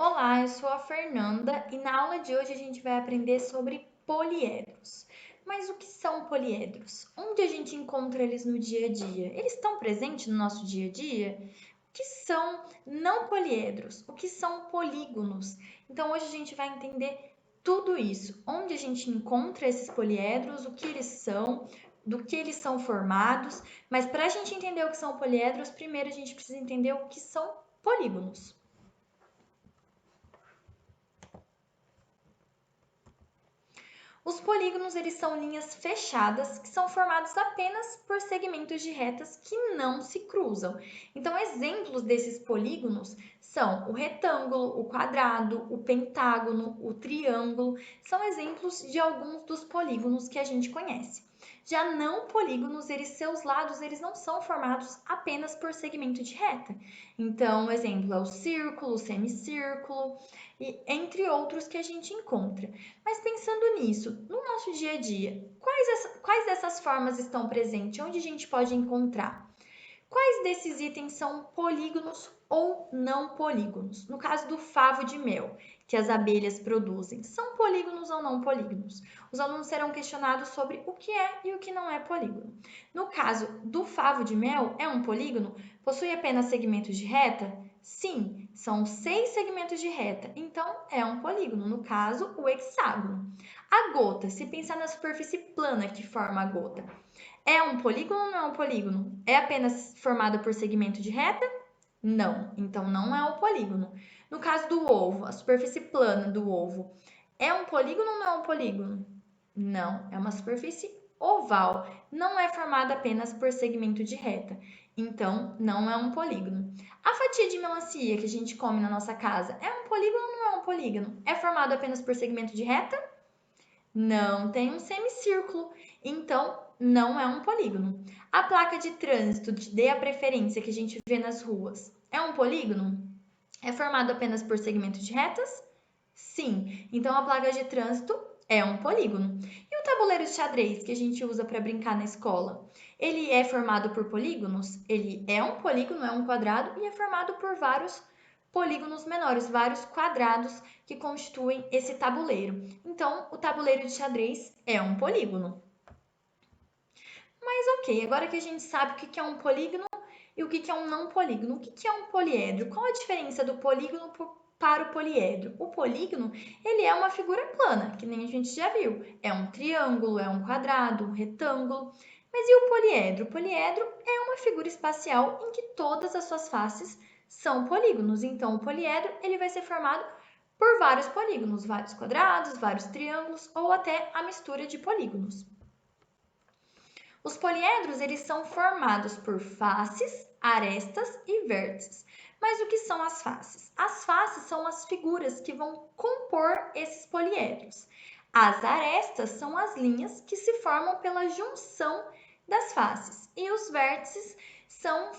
Olá, eu sou a Fernanda e na aula de hoje a gente vai aprender sobre poliedros. Mas o que são poliedros? Onde a gente encontra eles no dia a dia? Eles estão presentes no nosso dia a dia? O que são não poliedros? O que são polígonos? Então hoje a gente vai entender tudo isso. Onde a gente encontra esses poliedros, o que eles são, do que eles são formados. Mas para a gente entender o que são poliedros, primeiro a gente precisa entender o que são polígonos. Os polígonos, eles são linhas fechadas que são formadas apenas por segmentos de retas que não se cruzam. Então, exemplos desses polígonos são o retângulo, o quadrado, o pentágono, o triângulo. São exemplos de alguns dos polígonos que a gente conhece. Já não polígonos, seus lados, eles não são formados apenas por segmento de reta. Então, o exemplo é o círculo, o semicírculo, e entre outros que a gente encontra. Mas pensando nisso, no nosso dia a dia, quais dessas formas estão presentes? Onde a gente pode encontrar? Quais desses itens são polígonos ou não polígonos? No caso do favo de mel, que as abelhas produzem, são polígonos ou não polígonos? Os alunos serão questionados sobre o que é e o que não é polígono. No caso do favo de mel, é um polígono? Possui apenas segmentos de reta? Sim, são 6 segmentos de reta, então é um polígono, no caso, o hexágono. A gota, se pensar na superfície plana que forma a gota, é um polígono ou não é um polígono? É apenas formada por segmento de reta? Não, então não é um polígono. No caso do ovo, a superfície plana do ovo, é um polígono ou não é um polígono? Não, é uma superfície oval, não é formada apenas por segmento de reta, então não é um polígono. A fatia de melancia que a gente come na nossa casa, é um polígono ou não é um polígono? É formado apenas por segmento de reta? Não tem um semicírculo, então não é um polígono. A placa de trânsito de dê a preferência que a gente vê nas ruas é um polígono? É formado apenas por segmento de retas? Sim, então a placa de trânsito é um polígono. E o tabuleiro de xadrez que a gente usa para brincar na escola? Ele é formado por polígonos? Ele é um polígono, é um quadrado e é formado por vários polígonos menores, vários quadrados que constituem esse tabuleiro. Então, o tabuleiro de xadrez é um polígono. Mas ok, agora que a gente sabe o que é um polígono e o que é um não polígono, o que é um poliedro? Qual a diferença do polígono para o poliedro? O polígono, ele é uma figura plana, que nem a gente já viu. É um triângulo, é um quadrado, um retângulo. Mas e o poliedro? O poliedro é uma figura espacial em que todas as suas faces são polígonos. Então, o poliedro, ele vai ser formado por vários polígonos, vários quadrados, vários triângulos ou até a mistura de polígonos. Os poliedros, eles são formados por faces, arestas e vértices. Mas o que são as faces? As faces são as figuras que vão compor esses poliedros. As arestas são as linhas que se formam pela junção das faces. E os vértices são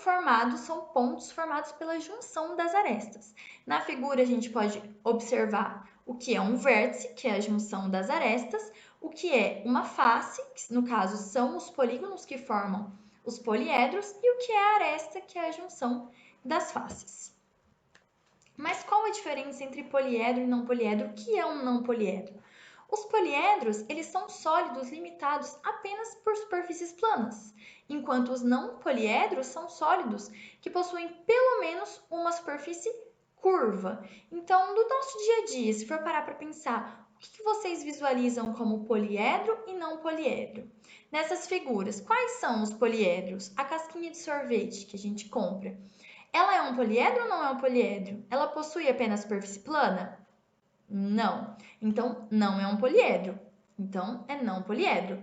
pontos formados pela junção das arestas. Na figura a gente pode observar o que é um vértice, que é a junção das arestas, o que é uma face, que no caso são os polígonos que formam os poliedros, e o que é a aresta, que é a junção das faces. Mas qual a diferença entre poliedro e não poliedro? O que é um não poliedro? Os poliedros, eles são sólidos limitados apenas por superfícies planas, enquanto os não poliedros são sólidos que possuem pelo menos uma superfície curva. Então, no nosso dia a dia, se for parar para pensar, o que vocês visualizam como poliedro e não poliedro? Nessas figuras, quais são os poliedros? A casquinha de sorvete que a gente compra, ela é um poliedro ou não é um poliedro? Ela possui apenas superfície plana? Não. Então, não é um poliedro. Então, é não poliedro.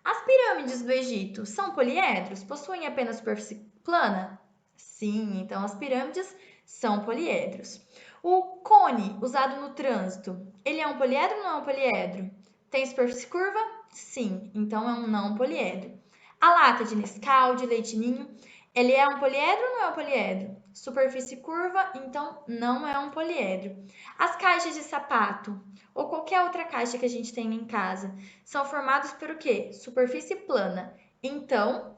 As pirâmides do Egito são poliedros? Possuem apenas superfície plana? Sim, então as pirâmides são poliedros. O cone usado no trânsito, ele é um poliedro ou não é um poliedro? Tem superfície curva? Sim, então é um não poliedro. A lata de Nescau, de leite ninho, ele é um poliedro ou não é um poliedro? Superfície curva, então não é um poliedro. As caixas de sapato ou qualquer outra caixa que a gente tem em casa são formadas por o quê? Superfície plana. Então,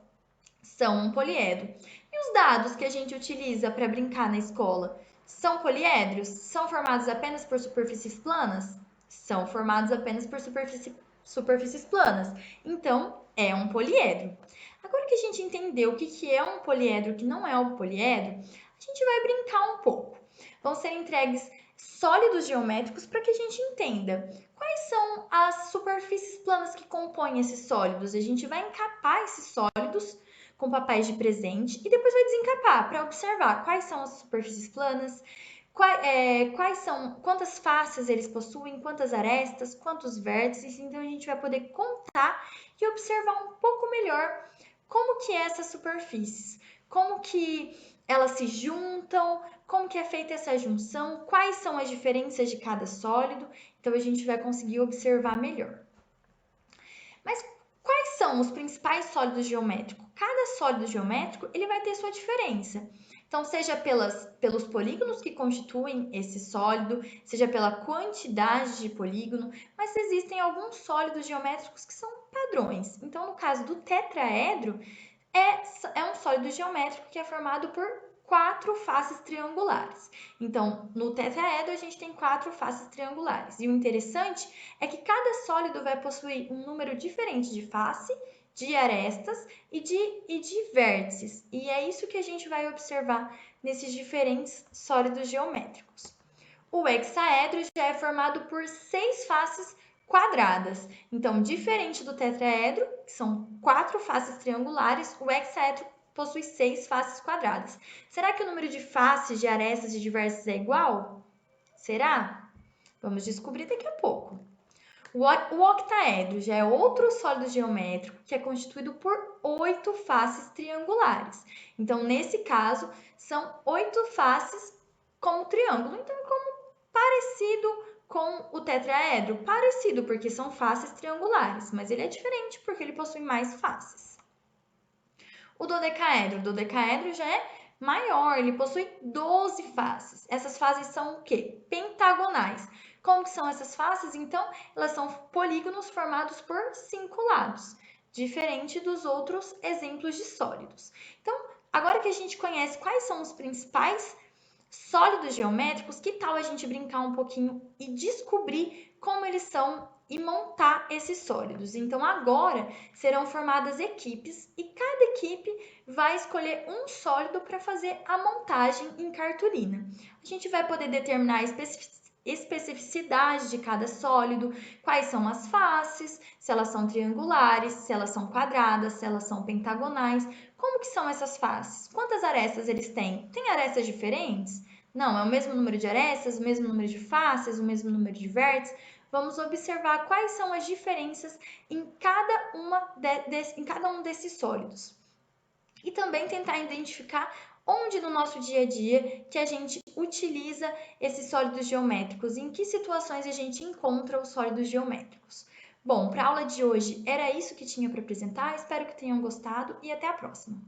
são um poliedro. E os dados que a gente utiliza para brincar na escola São poliedros? São formados apenas por superfícies planas? São formados apenas por superfícies planas. Então, é um poliedro. Agora que a gente entendeu o que é um poliedro e o que não é um poliedro, a gente vai brincar um pouco. Vão ser entregues sólidos geométricos para que a gente entenda quais são as superfícies planas que compõem esses sólidos. A gente vai encapar esses sólidos com papéis de presente e depois vai desencapar para observar quais são as superfícies planas, quantas faces eles possuem, quantas arestas, quantos vértices. Então a gente vai poder contar e observar um pouco melhor como que é essas superfícies, como que elas se juntam, como que é feita essa junção, quais são as diferenças de cada sólido. Então a gente vai conseguir observar melhor. Mas quais são os principais sólidos geométricos? Cada sólido geométrico ele vai ter sua diferença. Então, seja pelos polígonos que constituem esse sólido, seja pela quantidade de polígono, mas existem alguns sólidos geométricos que são padrões. Então, no caso do tetraedro, é um sólido geométrico que é formado por 4 faces triangulares. Então, no tetraedro, a gente tem 4 faces triangulares. E o interessante é que cada sólido vai possuir um número diferente de face, de arestas e de vértices. E é isso que a gente vai observar nesses diferentes sólidos geométricos. O hexaedro já é formado por 6 faces quadradas. Então, diferente do tetraedro, que são 4 faces triangulares, o hexaedro possui 6 faces quadradas. Será que o número de faces, de arestas e de vértices é igual? Será? Vamos descobrir daqui a pouco. O octaedro já é outro sólido geométrico que é constituído por 8 faces triangulares. Então, nesse caso, são 8 faces como triângulo. Então, parecido com o tetraedro, parecido porque são faces triangulares, mas ele é diferente porque ele possui mais faces. O dodecaedro já é maior, ele possui 12 faces. Essas faces são o quê? Pentagonais. Como que são essas faces? Então, elas são polígonos formados por 5 lados, diferente dos outros exemplos de sólidos. Então, agora que a gente conhece quais são os principais sólidos geométricos, que tal a gente brincar um pouquinho e descobrir como eles são e montar esses sólidos? Então, agora serão formadas equipes e cada equipe vai escolher um sólido para fazer a montagem em cartolina. A gente vai poder determinar a especificidade de cada sólido, quais são as faces, se elas são triangulares, se elas são quadradas, se elas são pentagonais. Como que são essas faces? Quantas arestas eles têm? Tem arestas diferentes? Não, é o mesmo número de arestas, o mesmo número de faces, o mesmo número de vértices. Vamos observar quais são as diferenças em cada um desses sólidos. E também tentar identificar onde no nosso dia a dia que a gente utiliza esses sólidos geométricos, em que situações a gente encontra os sólidos geométricos. Bom, para a aula de hoje era isso que tinha para apresentar, espero que tenham gostado e até a próxima!